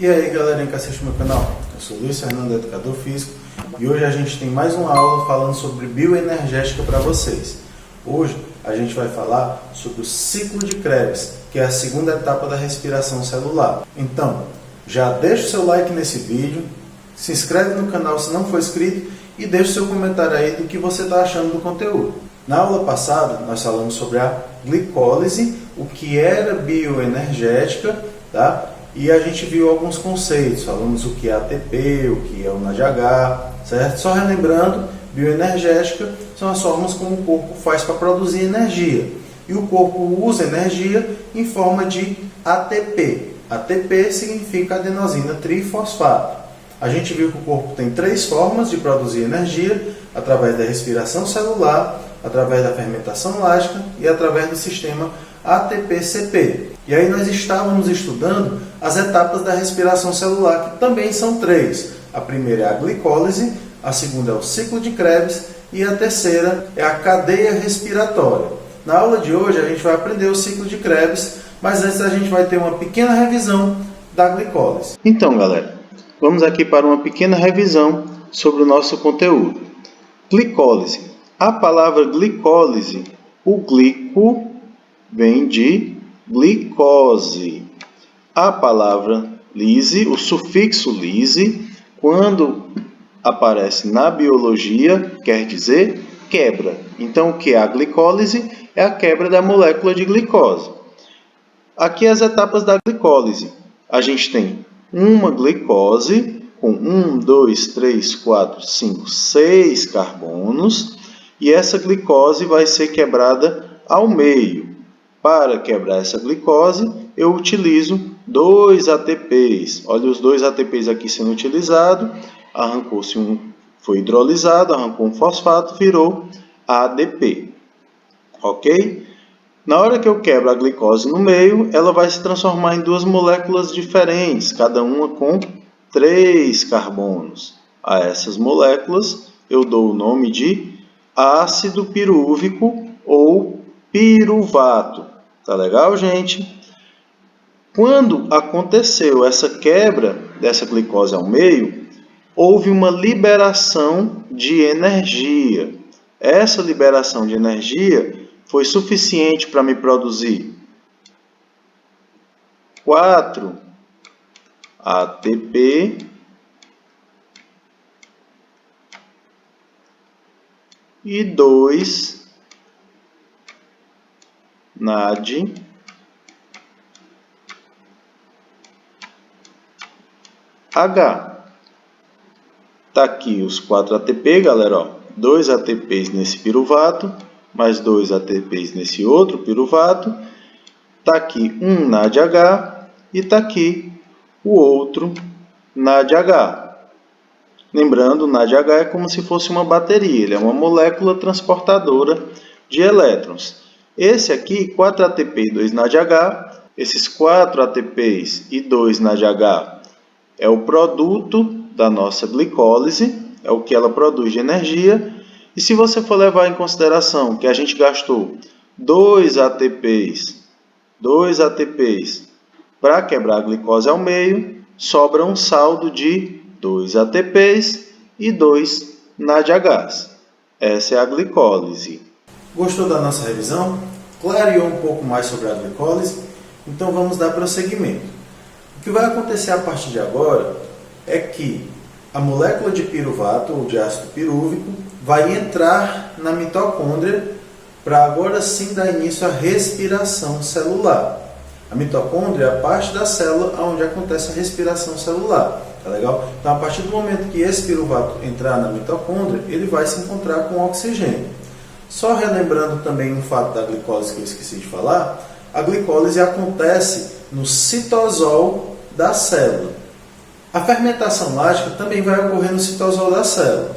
E aí galerinha que assiste o meu canal, eu sou Luiz Fernando, educador físico, e hoje a gente tem mais uma aula falando sobre bioenergética para vocês. Hoje a gente vai falar sobre o ciclo de Krebs, que é a segunda etapa da respiração celular. Então, já deixa o seu like nesse vídeo, se inscreve no canal se não for inscrito e deixa o seu comentário aí do que você está achando do conteúdo. Na aula passada nós falamos sobre a glicólise, o que era bioenergética, tá? E a gente viu alguns conceitos, falamos o que é ATP, o que é o NADH, certo? Só relembrando, bioenergética são as formas como o corpo faz para produzir energia. E o corpo usa energia em forma de ATP. ATP significa adenosina trifosfato. A gente viu que o corpo tem três formas de produzir energia, através da respiração celular, através da fermentação lática e através do sistema ATP-CP. E aí nós estávamos estudando as etapas da respiração celular, que também são três. A primeira é a glicólise, a segunda é o ciclo de Krebs e a terceira é a cadeia respiratória. Na aula de hoje a gente vai aprender o ciclo de Krebs, mas antes a gente vai ter uma pequena revisão da glicólise. Então galera, vamos aqui para uma pequena revisão sobre o nosso conteúdo. Glicólise. A palavra glicólise, o glico vem de glicose. A palavra lise, o sufixo lise, quando aparece na biologia, quer dizer quebra. Então, o que é a glicólise? É a quebra da molécula de glicose. Aqui as etapas da glicólise. A gente tem uma glicose com 1, 2, 3, 4, 5, 6 carbonos. E essa glicose vai ser quebrada ao meio. Para quebrar essa glicose, eu utilizo 2 ATPs. Olha os 2 ATPs aqui sendo utilizados. Arrancou-se um, foi hidrolisado, arrancou um fosfato, virou ADP. Ok? Na hora que eu quebro a glicose no meio, ela vai se transformar em duas moléculas diferentes, cada uma com 3 carbonos. A essas moléculas eu dou o nome de ácido pirúvico ou piruvato. Tá legal, gente? Quando aconteceu essa quebra dessa glicose ao meio, houve uma liberação de energia. Essa liberação de energia foi suficiente para me produzir 4 ATP e 2 NAD H. Tá aqui os 4 ATP, galera, ó. 2 ATPs nesse piruvato, mais 2 ATPs nesse outro piruvato. Tá aqui um NADH e tá aqui o outro NADH. Lembrando, o NADH é como se fosse uma bateria, ele é uma molécula transportadora de elétrons. Esse aqui, 4 ATP e 2 NADH, esses 4 ATPs e 2 NADH é o produto da nossa glicólise, é o que ela produz de energia. E se você for levar em consideração que a gente gastou 2 ATPs para quebrar a glicose ao meio, sobra um saldo de 2 ATPs e 2 NADHs. Essa é a glicólise. Gostou da nossa revisão? Clareou um pouco mais sobre a glicólise? Então vamos dar prosseguimento. O que vai acontecer a partir de agora é que a molécula de piruvato ou de ácido pirúvico vai entrar na mitocôndria para agora sim dar início à respiração celular. A mitocôndria é a parte da célula onde acontece a respiração celular. Tá legal? Então, a partir do momento que esse piruvato entrar na mitocôndria, ele vai se encontrar com oxigênio. Só relembrando também um fato da glicólise que eu esqueci de falar, a glicólise acontece no citosol da célula. A fermentação lática também vai ocorrer no citosol da célula.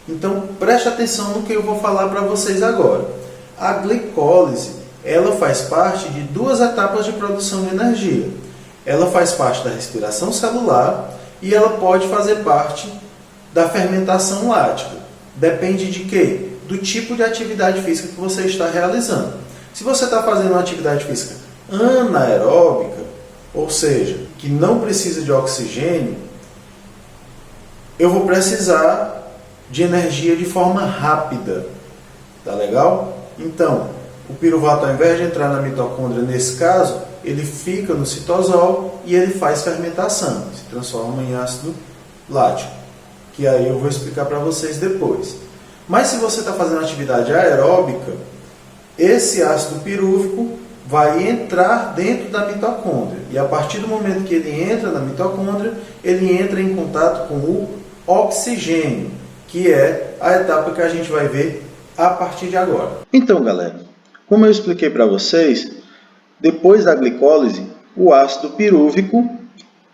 Então, preste atenção no que eu vou falar para vocês agora. A glicólise, ela faz parte de duas etapas de produção de energia. Ela faz parte da respiração celular e ela pode fazer parte da fermentação lática. Depende de quê? Do tipo de atividade física que você está realizando. Se você está fazendo uma atividade física anaeróbica, ou seja, que não precisa de oxigênio, eu vou precisar de energia de forma rápida. Tá legal? Então, o piruvato, ao invés de entrar na mitocôndria, nesse caso, ele fica no citosol e ele faz fermentação, se transforma em ácido lático, que aí eu vou explicar para vocês depois. Mas se você está fazendo atividade aeróbica, esse ácido pirúvico vai entrar dentro da mitocôndria. E a partir do momento que ele entra na mitocôndria, ele entra em contato com o oxigênio, que é a etapa que a gente vai ver a partir de agora. Então, galera, como eu expliquei para vocês, depois da glicólise, o ácido pirúvico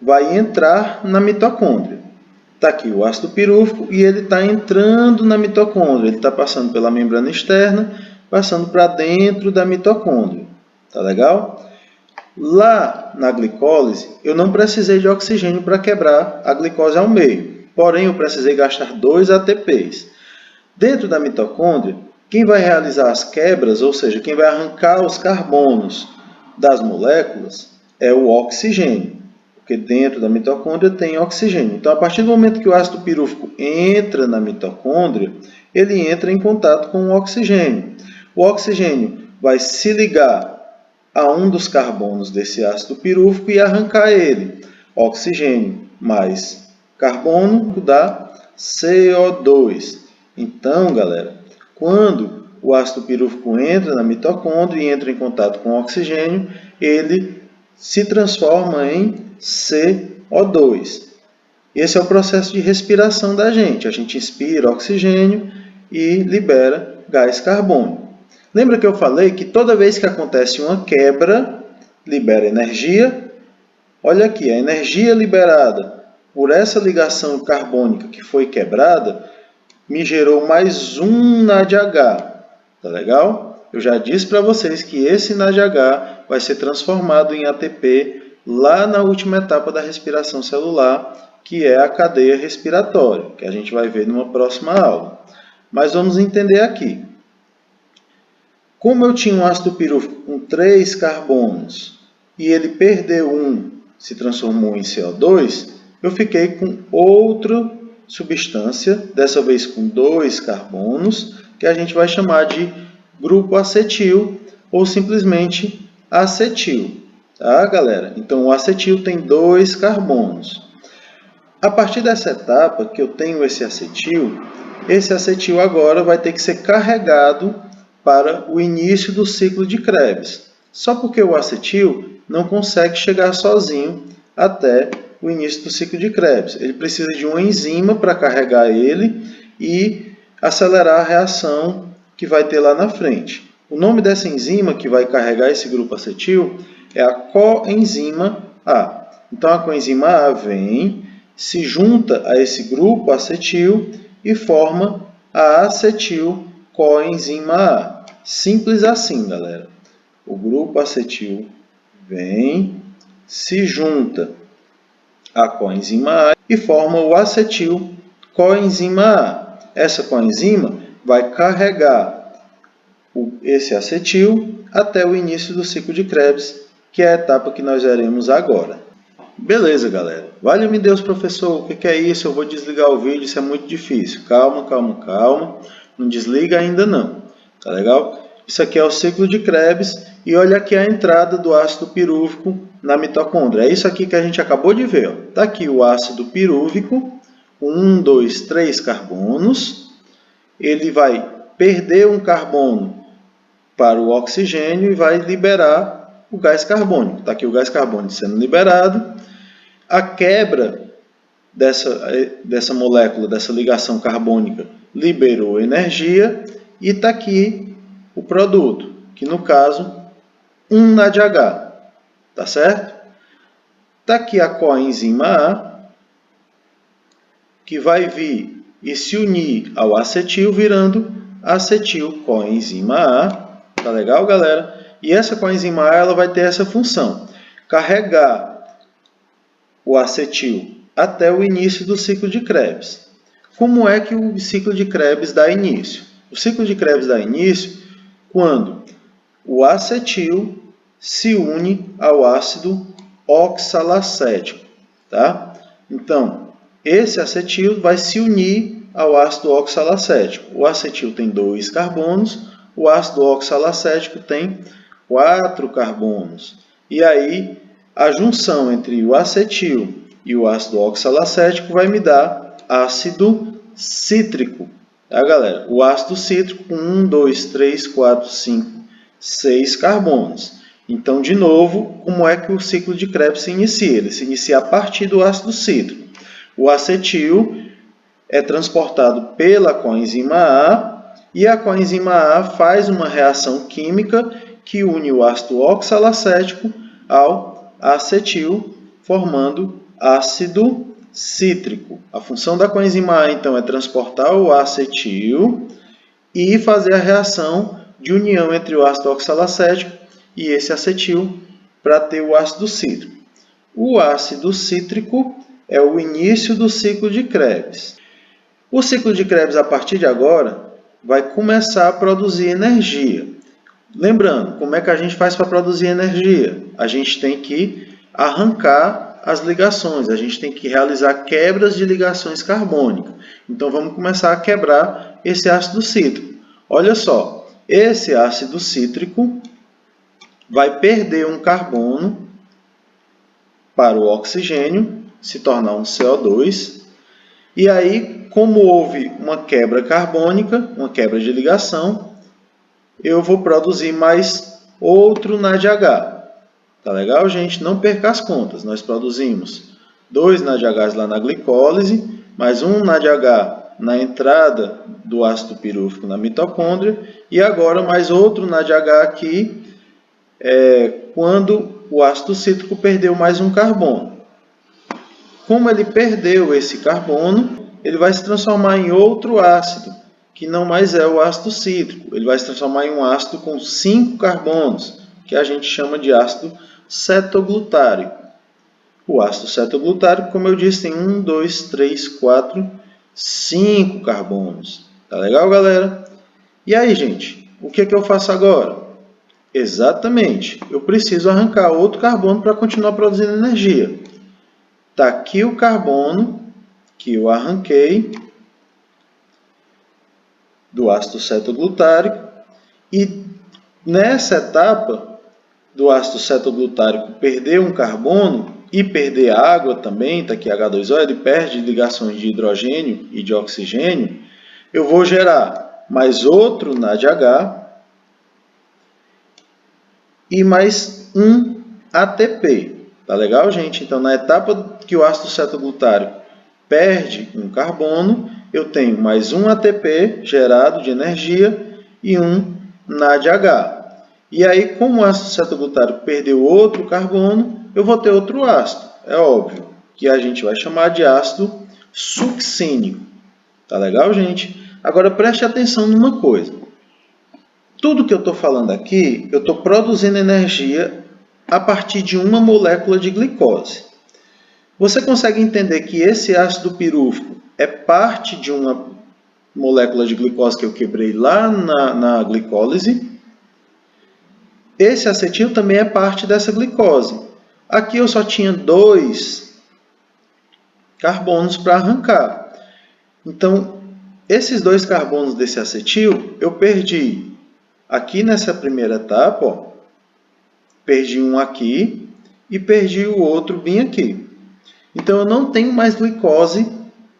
vai entrar na mitocôndria. Está aqui o ácido pirúvico e ele está entrando na mitocôndria. Ele está passando pela membrana externa, passando para dentro da mitocôndria. Tá legal? Lá na glicólise, eu não precisei de oxigênio para quebrar a glicose ao meio. Porém, eu precisei gastar 2 ATPs. Dentro da mitocôndria, quem vai realizar as quebras, ou seja, quem vai arrancar os carbonos das moléculas, é o oxigênio. Porque dentro da mitocôndria tem oxigênio. Então, a partir do momento que o ácido pirúvico entra na mitocôndria, ele entra em contato com o oxigênio. O oxigênio vai se ligar a um dos carbonos desse ácido pirúvico e arrancar ele. Oxigênio mais carbono dá CO2. Então, galera, quando o ácido pirúvico entra na mitocôndria e entra em contato com o oxigênio, ele se transforma em CO2. Esse é o processo de respiração da gente. A gente inspira oxigênio e libera gás carbônico. Lembra que eu falei que toda vez que acontece uma quebra, libera energia? Olha aqui, a energia liberada por essa ligação carbônica que foi quebrada me gerou mais um NADH. Tá legal? Eu já disse para vocês que esse NADH vai ser transformado em ATP lá na última etapa da respiração celular, que é a cadeia respiratória, que a gente vai ver numa próxima aula. Mas vamos entender aqui. Como eu tinha um ácido pirúvico com 3 carbonos e ele perdeu um, se transformou em CO2, eu fiquei com outra substância, dessa vez com 2 carbonos, que a gente vai chamar de grupo acetil ou simplesmente acetil. Tá, galera? Então, o acetil tem 2 carbonos. A partir dessa etapa que eu tenho esse acetil agora vai ter que ser carregado para o início do ciclo de Krebs. Só porque o acetil não consegue chegar sozinho até o início do ciclo de Krebs. Ele precisa de uma enzima para carregar ele e acelerar a reação que vai ter lá na frente. O nome dessa enzima que vai carregar esse grupo acetil é a coenzima A. Então, a coenzima A vem, se junta a esse grupo acetil e forma a acetil-coenzima A. Simples assim, galera. O grupo acetil vem, se junta a coenzima A e forma o acetil-coenzima A. Essa coenzima vai carregar esse acetil até o início do ciclo de Krebs, que é a etapa que nós veremos agora. Beleza, galera. Valeu-me Deus, professor. O que é isso? Eu vou desligar o vídeo, isso é muito difícil. Calma, calma, calma. Não desliga ainda não. Tá legal? Isso aqui é o ciclo de Krebs e olha aqui a entrada do ácido pirúvico na mitocôndria. É isso aqui que a gente acabou de ver. Está aqui o ácido pirúvico, 1, 2, 3 carbonos. Ele vai perder um carbono para o oxigênio e vai liberar o gás carbônico. Está aqui o gás carbônico sendo liberado. A quebra dessa molécula, dessa ligação carbônica, liberou energia e está aqui o produto, que no caso, um NADH. Tá certo? Está aqui a coenzima A, que vai vir e se unir ao acetil, virando acetil-coenzima A. Tá legal, galera? E essa coenzima A ela vai ter essa função: carregar o acetil até o início do ciclo de Krebs. Como é que o ciclo de Krebs dá início? O ciclo de Krebs dá início quando o acetil se une ao ácido oxalacético, tá? Então, esse acetil vai se unir ao ácido oxalacético. O acetil tem 2 carbonos, o ácido oxalacético tem 4 carbonos. E aí, a junção entre o acetil e o ácido oxalacético vai me dar ácido cítrico. Tá, galera? O ácido cítrico com 1, 2, 3, 4, 5, 6 carbonos. Então, de novo, como é que o ciclo de Krebs se inicia? Ele se inicia a partir do ácido cítrico. O acetil é transportado pela coenzima A e a coenzima A faz uma reação química que une o ácido oxalacético ao acetil, formando ácido cítrico. A função da coenzima A, então, é transportar o acetil e fazer a reação de união entre o ácido oxalacético e esse acetil para ter o ácido cítrico. O ácido cítrico é o início do ciclo de Krebs. O ciclo de Krebs, a partir de agora, vai começar a produzir energia. Lembrando, como é que a gente faz para produzir energia? A gente tem que arrancar as ligações, a gente tem que realizar quebras de ligações carbônicas. Então, vamos começar a quebrar esse ácido cítrico. Olha só, esse ácido cítrico vai perder um carbono para o oxigênio, se tornar um CO2. E aí, como houve uma quebra carbônica, uma quebra de ligação, eu vou produzir mais outro NADH. Tá legal, gente? Não perca as contas. Nós produzimos 2 NADHs lá na glicólise, mais um NADH na entrada do ácido pirúvico na mitocôndria, e agora mais outro NADH aqui, quando o ácido cítrico perdeu mais um carbono. Como ele perdeu esse carbono, ele vai se transformar em outro ácido, que não mais é o ácido cítrico. Ele vai se transformar em um ácido com 5 carbonos, que a gente chama de ácido cetoglutárico. O ácido cetoglutárico, como eu disse, tem 1, 2, 3, 4, 5 carbonos. Tá legal, galera? E aí, gente, o que é que eu faço agora? Exatamente, eu preciso arrancar outro carbono para continuar produzindo energia. Está aqui o carbono que eu arranquei do ácido cetoglutárico, e nessa etapa do ácido cetoglutárico perder um carbono e perder água também, está aqui H2O, ele perde ligações de hidrogênio e de oxigênio, eu vou gerar mais outro NADH e mais um ATP. Tá legal, gente? Então, na etapa que o ácido cetoglutárico perde um carbono, eu tenho mais um ATP gerado de energia e um NADH. E aí, como o ácido cetoglutárico perdeu outro carbono, eu vou ter outro ácido. É óbvio que a gente vai chamar de ácido succínico. Tá legal, gente? Agora, preste atenção numa coisa. Tudo que eu estou falando aqui, eu estou produzindo energia a partir de uma molécula de glicose. Você consegue entender que esse ácido pirúvico é parte de uma molécula de glicose que eu quebrei lá na glicólise? Esse acetil também é parte dessa glicose. Aqui eu só tinha 2 carbonos para arrancar. Então, esses 2 carbonos desse acetil, eu perdi aqui nessa primeira etapa, ó, perdi um aqui e perdi o outro bem aqui. Então, eu não tenho mais glicose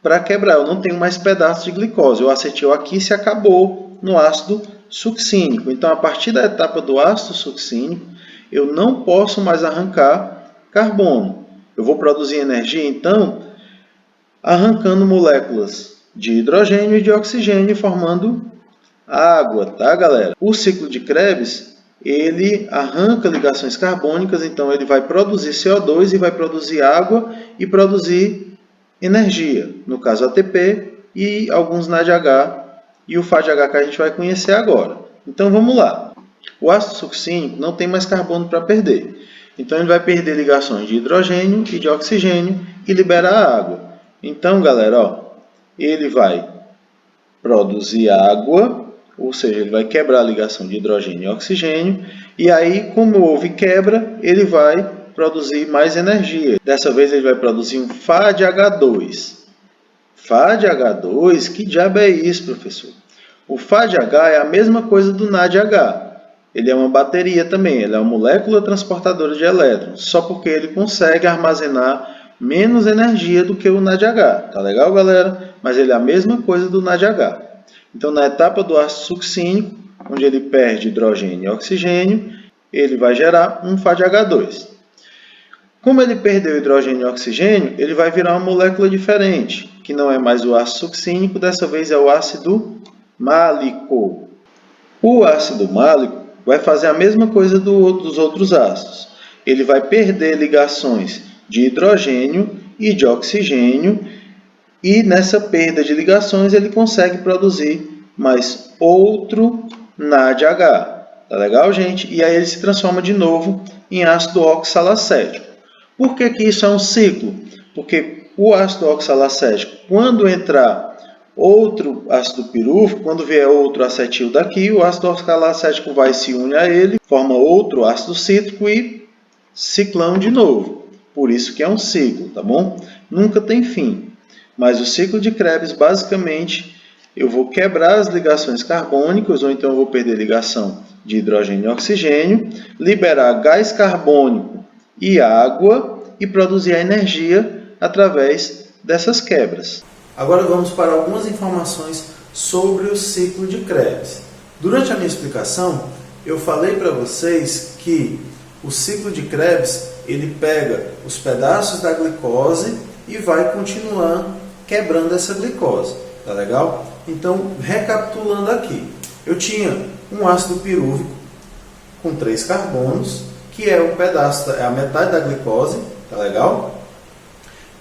para quebrar, eu não tenho mais pedaços de glicose. O acetil aqui se acabou no ácido succínico. Então, a partir da etapa do ácido succínico, eu não posso mais arrancar carbono. Eu vou produzir energia, então, arrancando moléculas de hidrogênio e de oxigênio, formando água, tá, galera? O ciclo de Krebs, ele arranca ligações carbônicas, então ele vai produzir CO2 e vai produzir água e produzir energia, no caso ATP e alguns NADH e o FADH que a gente vai conhecer agora. Então vamos lá. O ácido succínico não tem mais carbono para perder. Então ele vai perder ligações de hidrogênio e de oxigênio e libera a água. Então, galera, ó, ele vai produzir água, ou seja, ele vai quebrar a ligação de hidrogênio e oxigênio, e aí, como houve quebra, ele vai produzir mais energia. Dessa vez ele vai produzir um Fá de H2. Fá de H2? Que diabo é isso, professor? O Fá de H é a mesma coisa do Na de H. Ele é uma bateria também, ele é uma molécula transportadora de elétrons, só porque ele consegue armazenar menos energia do que o Na de H. Tá legal, galera? Mas ele é a mesma coisa do Na de H. Então, na etapa do ácido succínico, onde ele perde hidrogênio e oxigênio, ele vai gerar um Fá de H2. Como ele perdeu hidrogênio e oxigênio, ele vai virar uma molécula diferente, que não é mais o ácido succínico, dessa vez é o ácido málico. O ácido málico vai fazer a mesma coisa dos outros ácidos. Ele vai perder ligações de hidrogênio e de oxigênio, e nessa perda de ligações ele consegue produzir mais outro Na de H. Tá legal, gente? E aí ele se transforma de novo em ácido oxalacético. Por que isso é um ciclo? Porque o ácido oxalacético, quando entrar outro ácido pirúvico, quando vier outro acetil daqui, o ácido oxalacético vai se unir a ele, forma outro ácido cítrico e ciclão de novo. Por isso que é um ciclo, tá bom? Nunca tem fim. Mas o ciclo de Krebs, basicamente, eu vou quebrar as ligações carbônicas, ou então eu vou perder ligação de hidrogênio e oxigênio, liberar gás carbônico e água e produzir a energia através dessas quebras. Agora vamos para algumas informações sobre o ciclo de Krebs. Durante a minha explicação, eu falei para vocês que o ciclo de Krebs, ele pega os pedaços da glicose e vai continuar quebrando essa glicose, tá legal? Então, recapitulando aqui, eu tinha um ácido pirúvico com 3 carbonos, que é um pedaço, é a metade da glicose, tá legal?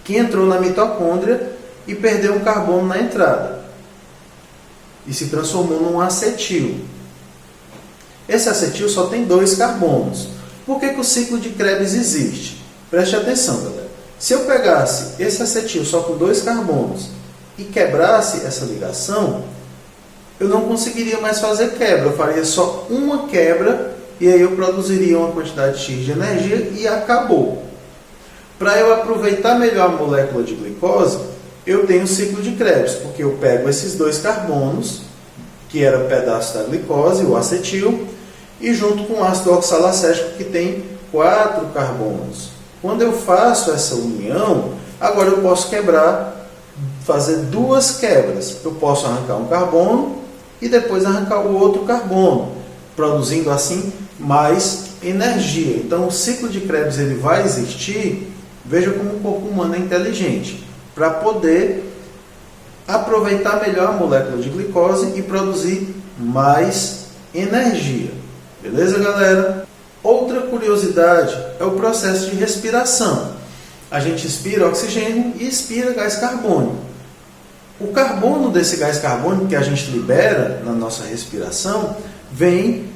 Que entrou na mitocôndria e perdeu um carbono na entrada e se transformou num acetil. Esse acetil só tem 2 carbonos. Por que o ciclo de Krebs existe? Preste atenção, galera. Se eu pegasse esse acetil só com 2 carbonos e quebrasse essa ligação, eu não conseguiria mais fazer quebra. Eu faria só uma quebra e aí eu produziria uma quantidade X de energia e acabou. Para eu aproveitar melhor a molécula de glicose, eu tenho o ciclo de Krebs, porque eu pego esses 2 carbonos, que era o pedaço da glicose, o acetil, e junto com o ácido oxalacético, que tem 4 carbonos. Quando eu faço essa união, agora eu posso quebrar, fazer 2 quebras. Eu posso arrancar um carbono e depois arrancar o outro carbono, produzindo assim mais energia. Então o ciclo de Krebs ele vai existir, veja como o corpo humano é inteligente, para poder aproveitar melhor a molécula de glicose e produzir mais energia. Beleza, galera? Outra curiosidade é o processo de respiração. A gente expira oxigênio e expira gás carbônico. O carbono desse gás carbônico que a gente libera na nossa respiração vem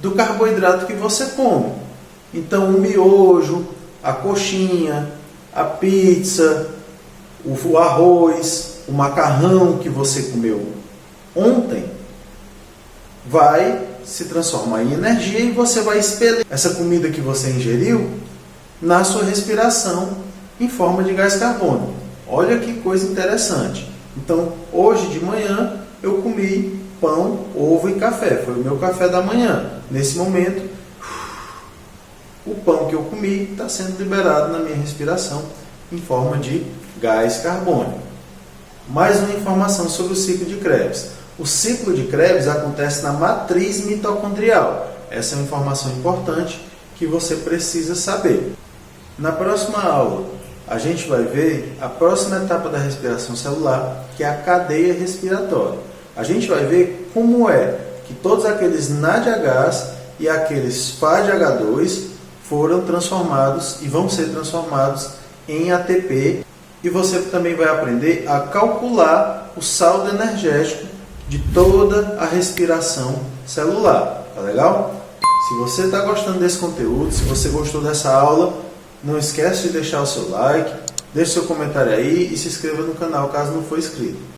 do carboidrato que você come. Então, o miojo, a coxinha, a pizza, o arroz, o macarrão que você comeu ontem vai se transformar em energia e você vai expelir essa comida que você ingeriu na sua respiração em forma de gás carbônico. Olha que coisa interessante. Então, hoje de manhã eu comi pão, ovo e café. Foi o meu café da manhã. Nesse momento, o pão que eu comi está sendo liberado na minha respiração em forma de gás carbônico. Mais uma informação sobre o ciclo de Krebs. O ciclo de Krebs acontece na matriz mitocondrial. Essa é uma informação importante que você precisa saber. Na próxima aula, a gente vai ver a próxima etapa da respiração celular, que é a cadeia respiratória. A gente vai ver como é que todos aqueles NADHs e aqueles FADH2 foram transformados e vão ser transformados em ATP. E você também vai aprender a calcular o saldo energético de toda a respiração celular. Tá legal? Se você está gostando desse conteúdo, se você gostou dessa aula, não esquece de deixar o seu like, deixe seu comentário aí e se inscreva no canal caso não for inscrito.